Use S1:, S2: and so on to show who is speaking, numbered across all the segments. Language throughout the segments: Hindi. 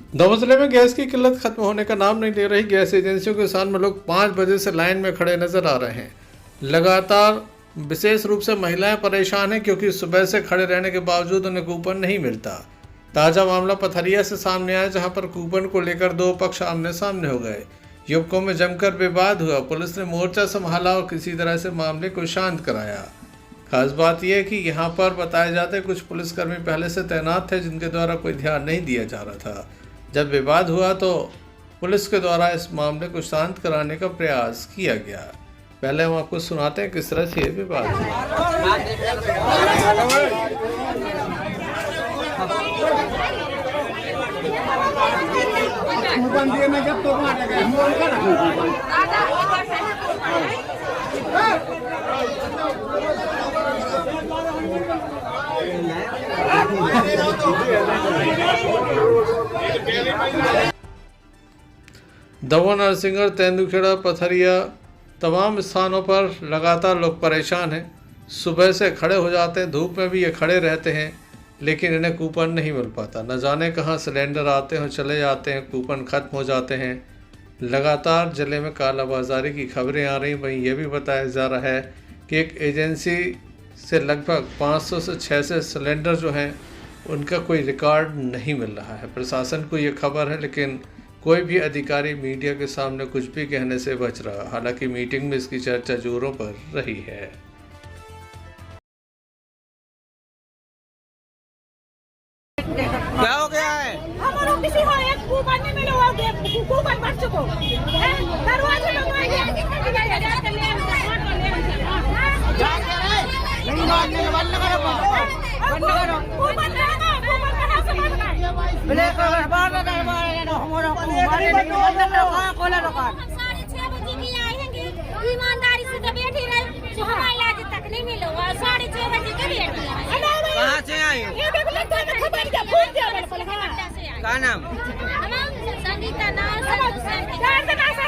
S1: दमोह जिले में गैस की किल्लत खत्म होने का नाम नहीं ले रही। गैस एजेंसियों के सामने लोग 5 बजे से लाइन में खड़े नजर आ रहे हैं। लगातार विशेष रूप से महिलाएं परेशान हैं क्योंकि सुबह से खड़े रहने के बावजूद उन्हें कूपन नहीं मिलता। ताज़ा मामला पथरिया से सामने आया, जहां पर कूपन को लेकर 2 पक्ष आमने सामने हो गए। युवकों में जमकर विवाद हुआ। पुलिस ने मोर्चा संभाला और किसी तरह से मामले को शांत कराया। खास बात यह है कि यहाँ पर बताए जाते कुछ पुलिसकर्मी पहले से तैनात थे, जिनके द्वारा कोई ध्यान नहीं दिया जा रहा था। जब विवाद हुआ तो पुलिस के द्वारा इस मामले को शांत कराने का प्रयास किया गया। पहले हम आपको सुनाते हैं किस तरह से ये विवाद दमोह, नरसिंहगढ़, तेंदुखेड़ा, पथरिया तमाम स्थानों पर लगातार लोग परेशान हैं। सुबह से खड़े हो जाते हैं, धूप में भी ये खड़े रहते हैं, लेकिन इन्हें कूपन नहीं मिल पाता। न जाने कहाँ सिलेंडर आते हैं, चले जाते हैं, कूपन खत्म हो जाते हैं। लगातार जिले में कालाबाजारी की खबरें आ रही। वहीं यह भी बताया जा रहा है कि एक एजेंसी से लगभग 500 से 600 सिलेंडर जो हैं उनका कोई रिकॉर्ड नहीं मिल रहा है। प्रशासन को ये खबर है, लेकिन कोई भी अधिकारी मीडिया के सामने कुछ भी कहने से बच रहा। हालांकि मीटिंग में इसकी चर्चा जोरों पर रही है।
S2: क्या हो गया है?
S3: हमारा किसी को एक कूपन नहीं मिला हुआ, कूपन बढ़ चुको है। दरवाजे लोग आए हैं कि कर ले कूपन देना, कूपन कहां से बनना है?
S2: ब्लैक कलर बाहर ना हमारा हमारे नहीं कहां खोला दुकान?
S3: 6:30 बजे की आएंगे, ईमानदारी से तो बैठी रही, जो हमारा इलाज तक नहीं मिला हुआ। 6:30 बजे के बैठी है।
S2: कहां से आई?
S3: ये देख ले, तो खबर क्या बोल दिया मेरे को।
S2: क्या नाम?
S3: संगीता नाम से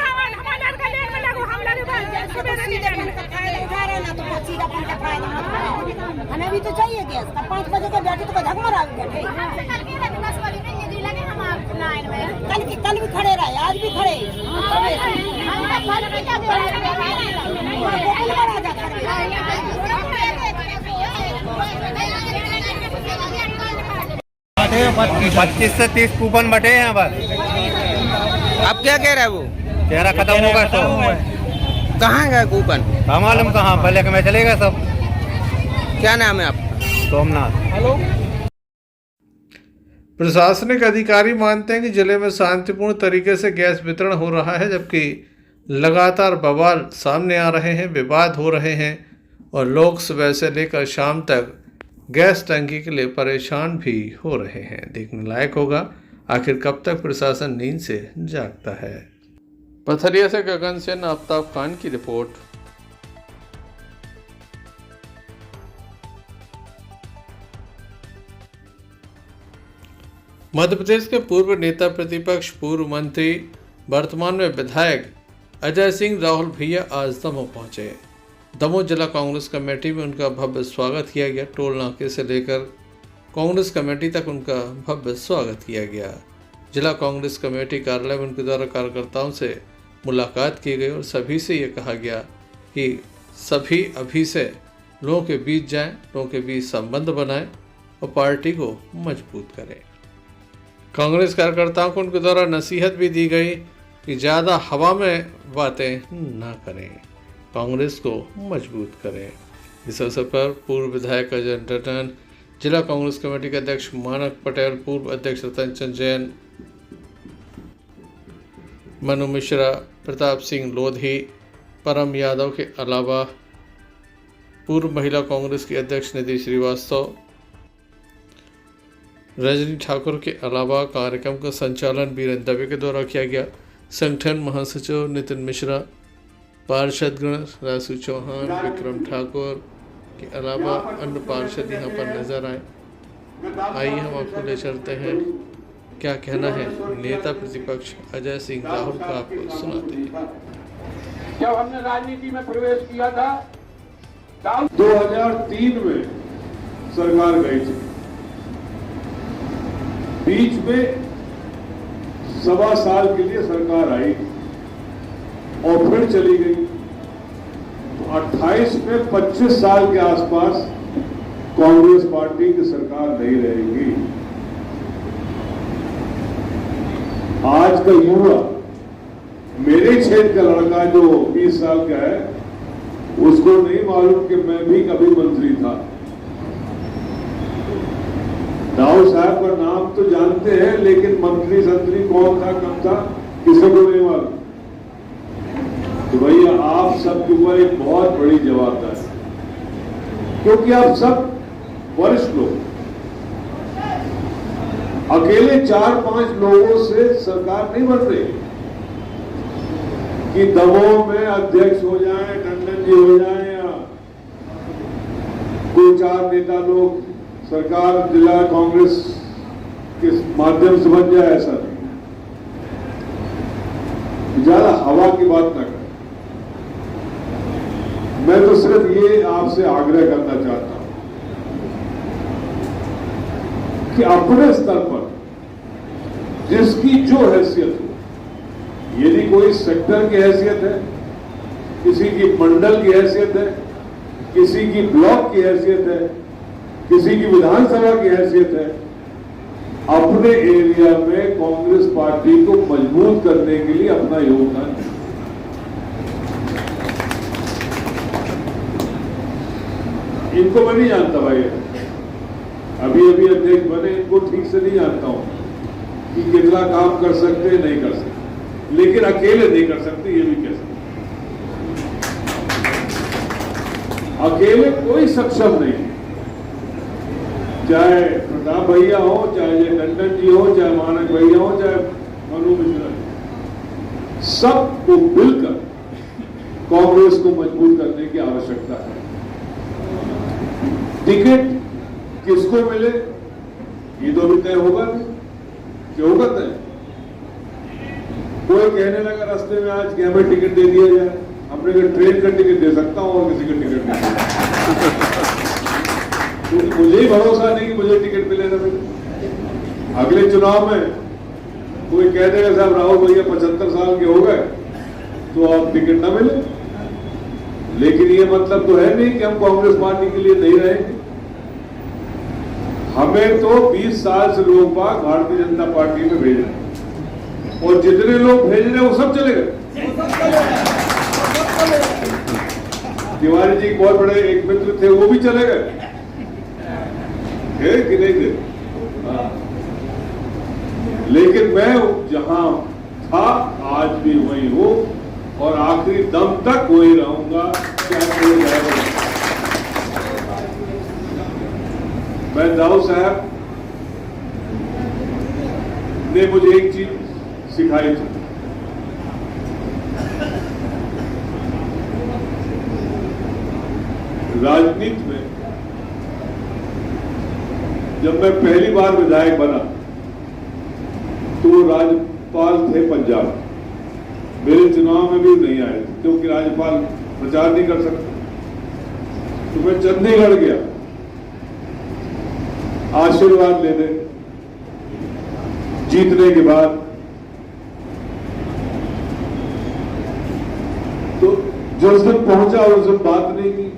S3: हमारा का लेट में लगो। हम लोग सुबह सीधे उठा रहे ना, तो सीधा फोन का फायदा हमें भी तो चाहिए गैस। 5 बजे के बैठे तो झक मारा बैठे। कल भी खड़े रहे, आज भी खड़े।
S4: पच्चीस से 30 कूपन बटे हैं यहाँ पर।
S2: अब क्या कह रहा है वो?
S4: चेहरा खत्म होगा तो
S2: कहाँ गया कूपन?
S4: मालूम कहाँ, पहले में चलेगा सब।
S2: क्या नाम है आपका?
S4: सोमनाथ।
S2: हेलो।
S1: प्रशासनिक अधिकारी मानते हैं कि जिले में शांतिपूर्ण तरीके से गैस वितरण हो रहा है, जबकि लगातार बवाल सामने आ रहे हैं, विवाद हो रहे हैं और लोग सुबह से लेकर शाम तक गैस टंकी के लिए परेशान भी हो रहे हैं। देखने लायक होगा आखिर कब तक प्रशासन नींद से जागता है। पथरिया से गगन सेन, आफ्ताब खान की रिपोर्ट। मध्य प्रदेश के पूर्व नेता प्रतिपक्ष, पूर्व मंत्री, वर्तमान में विधायक अजय सिंह राहुल भैया आज दमोह पहुंचे। दमोह जिला कांग्रेस कमेटी में उनका भव्य स्वागत किया गया। टोल नाके से लेकर कांग्रेस कमेटी तक उनका भव्य स्वागत किया गया। जिला कांग्रेस कमेटी कार्यालय में उनके द्वारा कार्यकर्ताओं से मुलाकात की गई और सभी से ये कहा गया कि सभी अभी से लोगों के बीच जाएं, लोगों के बीच संबंध बनाएं और पार्टी को मजबूत करें। कांग्रेस कार्यकर्ताओं को उनके द्वारा नसीहत भी दी गई कि ज़्यादा हवा में बातें ना करें, कांग्रेस को मजबूत करें। इस अवसर पर पूर्व विधायक अजय टंडन, जिला कांग्रेस कमेटी के अध्यक्ष मानक पटेल, पूर्व अध्यक्ष रतन चंद जैन, मनु मिश्रा, प्रताप सिंह लोधी, परम यादव के अलावा पूर्व महिला कांग्रेस की अध्यक्ष निधि श्रीवास्तव, रजनी ठाकुर के अलावा कार्यक्रम का संचालन बीरेन दवे के द्वारा किया गया। संगठन महासचिव नितिन मिश्रा, पार्षदगण रासू चौहान, विक्रम ठाकुर के अलावा अन्य पार्षद यहाँ पर नजर आए। आइए हम आपको ले चलते हैं, क्या कहना है नेता प्रतिपक्ष अजय सिंह राहुल का, आपको सुनाते हैं।
S5: जब हमने राजनीति में प्रवेश किया था 2003 में सरकार गई थी, बीच में
S6: सवा साल के लिए सरकार आई और फिर चली गई। तो 28 में 25 साल के आसपास कांग्रेस पार्टी की सरकार नहीं रहेगी। आज का युवा, मेरे क्षेत्र का लड़का जो 20 साल का है, उसको नहीं मालूम कि मैं भी कभी मंत्री था। राव साहब का नाम तो जानते हैं, लेकिन मंत्री संतरी कौन था, कब था, किसी को नहीं मालूम। तो भैया आप सबके ऊपर एक बहुत बड़ी जवाबदारी, क्योंकि आप सब वरिष्ठ लोग, अकेले 4-5 लोगों से सरकार नहीं बन रही कि दमोह में अध्यक्ष हो जाए, टंडन जी हो जाए, या कोई 4 नेता लोग सरकार जिला कांग्रेस के माध्यम से बन जाए, ऐसा नहीं। ज्यादा हवा की बात ना करें। मैं तो सिर्फ ये आपसे आग्रह करना चाहता हूं कि अपने स्तर पर जिसकी जो हैसियत हो, यदि कोई सेक्टर की हैसियत है, किसी की मंडल की हैसियत है, किसी की ब्लॉक की हैसियत है, किसी की विधानसभा की हैसियत है, अपने एरिया में कांग्रेस पार्टी को मजबूत करने के लिए अपना योगदान दें। इनको मैं नहीं जानता भाई, अभी अध्यक्ष बने, इनको ठीक से नहीं जानता हूं कि कितना काम कर सकते नहीं कर सकते, लेकिन अकेले नहीं कर सकते, ये भी कह सकते। अकेले कोई सक्षम नहीं, चाहे प्रताप भैया हो, चाहे टंडन जी हो, चाहे मानक भैया हो, चाहे मनु मिश्रा, सबको मिलकर कांग्रेस को मजबूत करने की आवश्यकता है। टिकट किसको मिले ये तो अभी तय होगा नहीं, क्या होगा तय? कोई कहने लगा रास्ते में आज कि हमें टिकट दे दिया जाए, हमने कहा ट्रेन का टिकट दे सकता हूं और किसी का टिकट नहीं, क्योंकि मुझे ही भरोसा नहीं कि मुझे टिकट मिले ना मिले। अगले चुनाव में कोई कह देगा साहब राहुल भैया 75 साल के हो गए तो अब टिकट ना मिले, लेकिन ये मतलब तो है नहीं कि हम कांग्रेस पार्टी के लिए नहीं रहेंगे। हमें तो 20 साल से लोग भारतीय जनता पार्टी में भेज रहे हैं, और जितने लोग भेज रहे हैं वो सब चले गए। तिवारी जी बहुत बड़े एक मित्र थे, वो भी चले गए, कि नहीं थे? लेकिन मैं जहां था आज भी वही हूं और आखिरी दम तक वही रहूंगा। मैं दाऊ साहब ने मुझे एक चीज सिखाई थी, राजनीति में जब मैं पहली बार विधायक बना तो वो राज्यपाल थे पंजाब, मेरे चुनाव में भी नहीं आए थे क्योंकि राज्यपाल प्रचार नहीं कर सकते। तो मैं चंडीगढ़ गया आशीर्वाद लेने, जीतने के बाद। तो जिस दिन पहुंचा उस दिन बात नहीं की।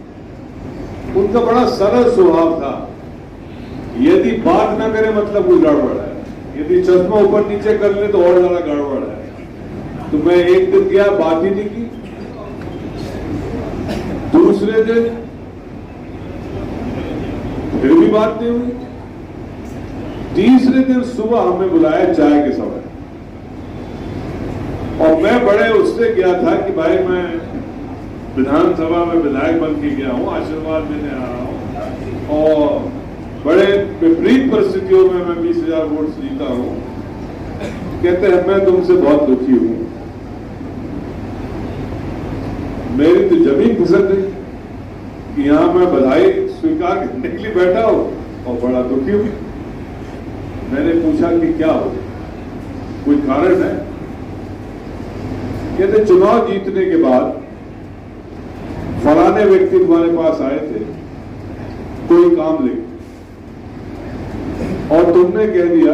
S6: उनका बड़ा सरल स्वभाव था, यदि बात ना करे मतलब कोई गड़बड़ है, यदि चश्मा ऊपर नीचे कर ले तो और ज्यादा गड़बड़ है। तो मैं एक दिन गया, बात ही नहीं की। दूसरे दिन फिर भी बात नहीं हुई। तीसरे दिन सुबह हमें बुलाया चाय के समय, और मैं बड़े उससे गया था कि भाई मैं विधानसभा में विधायक बन के गया हूं, आशीर्वाद देने आ रहा हूं, और बड़े विपरीत परिस्थितियों में मैं 20,000 वोट से जीता हूं। कहते हैं मैं तुमसे बहुत दुखी हूं। मेरी तो जमीन खिसक गई कि यहां मैं बधाई स्वीकार करने के लिए बैठा हूं और बड़ा दुखी हूं। मैंने पूछा कि क्या हो, कोई कारण है? कहते चुनाव जीतने के बाद फलाने व्यक्ति तुम्हारे पास आए थे कोई काम लेके, और तुमने कह दिया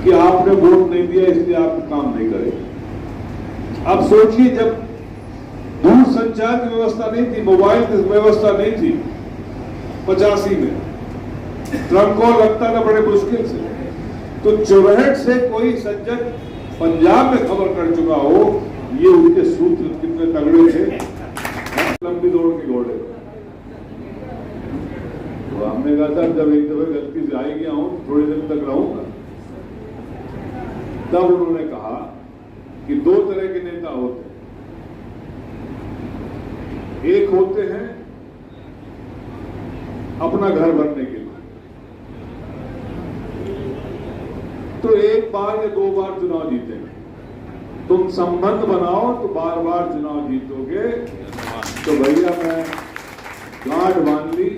S6: कि आपने वोट नहीं दिया इसलिए आप काम नहीं करें। अब सोचिए, जब दूर संचार की व्यवस्था नहीं थी, मोबाइल की व्यवस्था नहीं थी 85 में, ट्रंक कॉल लगता था बड़े मुश्किल से, तो चुरहट से कोई सज्जन पंजाब में खबर कर चुका हो, ये उनके सूत्र कितने तगड़े थे, लंबी दौड़ के घोड़े। तो हमने कहा था जब एक दफे गलती से आई गया हूं थोड़े दिन तक रहूंगा। तब उन्होंने कहा कि दो तरह के नेता होते हैं, एक होते हैं अपना घर भरने के लिए, तो एक बार या दो बार चुनाव जीतेंगे, तुम संबंध बनाओ तो बार बार चुनाव जीतोगे। तो भैया मैं गांठ बांध ली,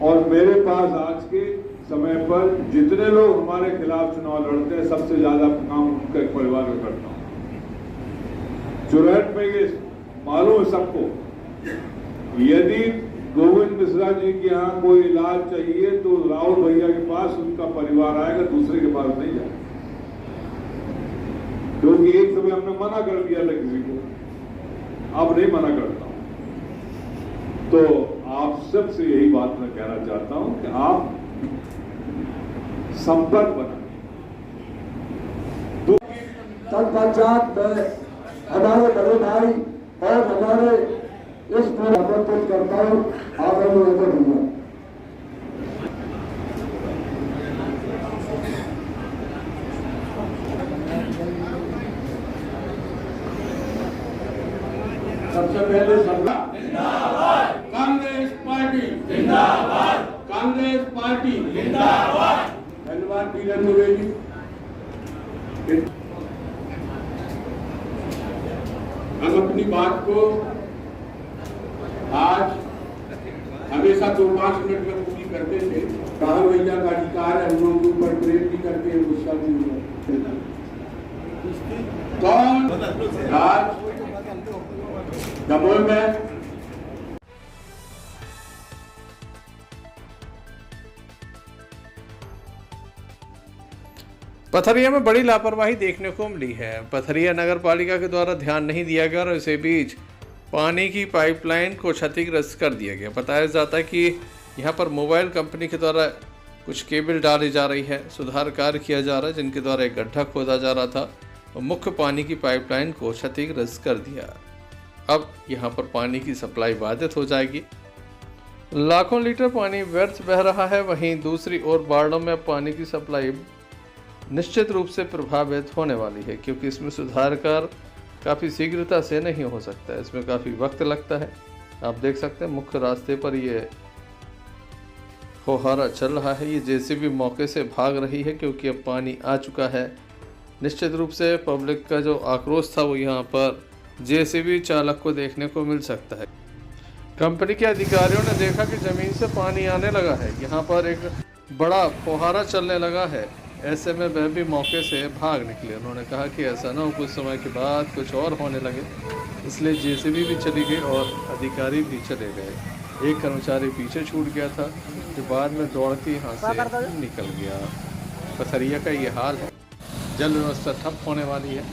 S6: और मेरे पास आज के समय पर जितने लोग हमारे खिलाफ चुनाव लड़ते हैं सबसे ज्यादा काम उनके परिवार में करता हूं। चुरहट में ये मालूम है सबको, यदि गोविंद मिश्रा जी के यहाँ कोई इलाज चाहिए तो राहुल भैया के पास उनका परिवार आएगा, दूसरे के पास नहीं जाएगा। क्योंकि एक समय हमने मना कर दिया था किसी को, अब नहीं मना करता हूं। तो आप सबसे यही बात मैं कहना चाहता हूं कि आप संपर्क बनाएं।
S7: तत्पश्चात में हमारे बड़े भाई और हमारे इस पर आमंत्रित करता हूं आदरणीय भैया।
S6: सबसे पहले कांग्रेस पार्टी जिंदाबाद, कांग्रेस पार्टी जिंदाबाद। धन्यवाद वीरेंद्र दुबे जी। हम अपनी बात को आज हमेशा 2-5 मिनट में पूरी करते थे। राहुल भैया का अधिकार है, हम लोगों के ऊपर प्रेम भी करते हैं, गुस्सा भी होता है। कौन राज दमोह में
S1: पथरिया में बड़ी लापरवाही देखने को मिली है। पथरिया नगर पालिका के द्वारा ध्यान नहीं दिया गया और इसी बीच पानी की पाइपलाइन को क्षतिग्रस्त कर दिया गया। बताया जाता है कि यहां पर मोबाइल कंपनी के द्वारा कुछ केबल डाली जा रही है, सुधार कार्य किया जा रहा है, जिनके द्वारा एक गड्ढा खोदा जा रहा था और मुख्य पानी की पाइपलाइन को क्षतिग्रस्त कर दिया। अब यहां पर पानी की सप्लाई बाधित हो जाएगी। लाखों लीटर पानी व्यर्थ बह रहा है। वहीं दूसरी ओर वार्डों में पानी की सप्लाई निश्चित रूप से प्रभावित होने वाली है, क्योंकि इसमें सुधार कार्य काफ़ी शीघ्रता से नहीं हो सकता है, इसमें काफ़ी वक्त लगता है। आप देख सकते हैं मुख्य रास्ते पर ये फुहारा चल रहा है, ये जेसीबी मौके से भाग रही है क्योंकि अब पानी आ चुका है। निश्चित रूप से पब्लिक का जो आक्रोश था वो यहाँ पर जेसीबी चालक को देखने को मिल सकता है। कंपनी के अधिकारियों ने देखा कि ज़मीन से पानी आने लगा है, यहाँ पर एक बड़ा फुहारा चलने लगा है। ऐसे में वह भी मौके से भाग निकले। उन्होंने कहा कि ऐसा ना हो कुछ समय के बाद कुछ और होने लगे, इसलिए जेसीबी भी चली गई और अधिकारी भी चले गए। एक कर्मचारी पीछे छूट गया था जो बाद में दौड़ के यहाँ से निकल गया। पथरिया का ये हाल है। जल व्यवस्था ठप होने वाली है,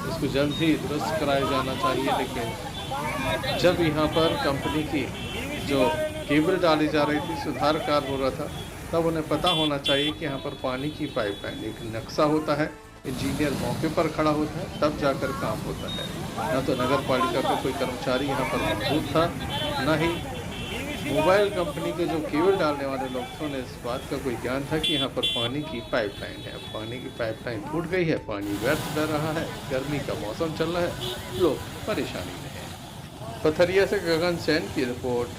S1: इसको जल्द ही दुरुस्त कराया जाना चाहिए। लेकिन जब यहाँ पर कंपनी की जो केबल डाली जा रही थी, सुधार कार्य हो रहा था, तब उन्हें पता होना चाहिए कि यहाँ पर पानी की पाइपलाइन एक नक्शा होता है, इंजीनियर मौके पर खड़ा होता है, तब जाकर काम होता है। न तो नगर पालिका का कोई कर्मचारी यहाँ पर मौजूद था, न ही मोबाइल कंपनी के जो केबल डालने वाले लोग थे, उन्हें इस बात का कोई ज्ञान था कि यहाँ पर पानी की पाइपलाइन है। पानी की पाइपलाइन टूट गई है, पानी व्यर्थ बह रहा है, गर्मी का मौसम चल रहा है, लोग परेशानी में हैं। पथरिया से गगन सेन की रिपोर्ट।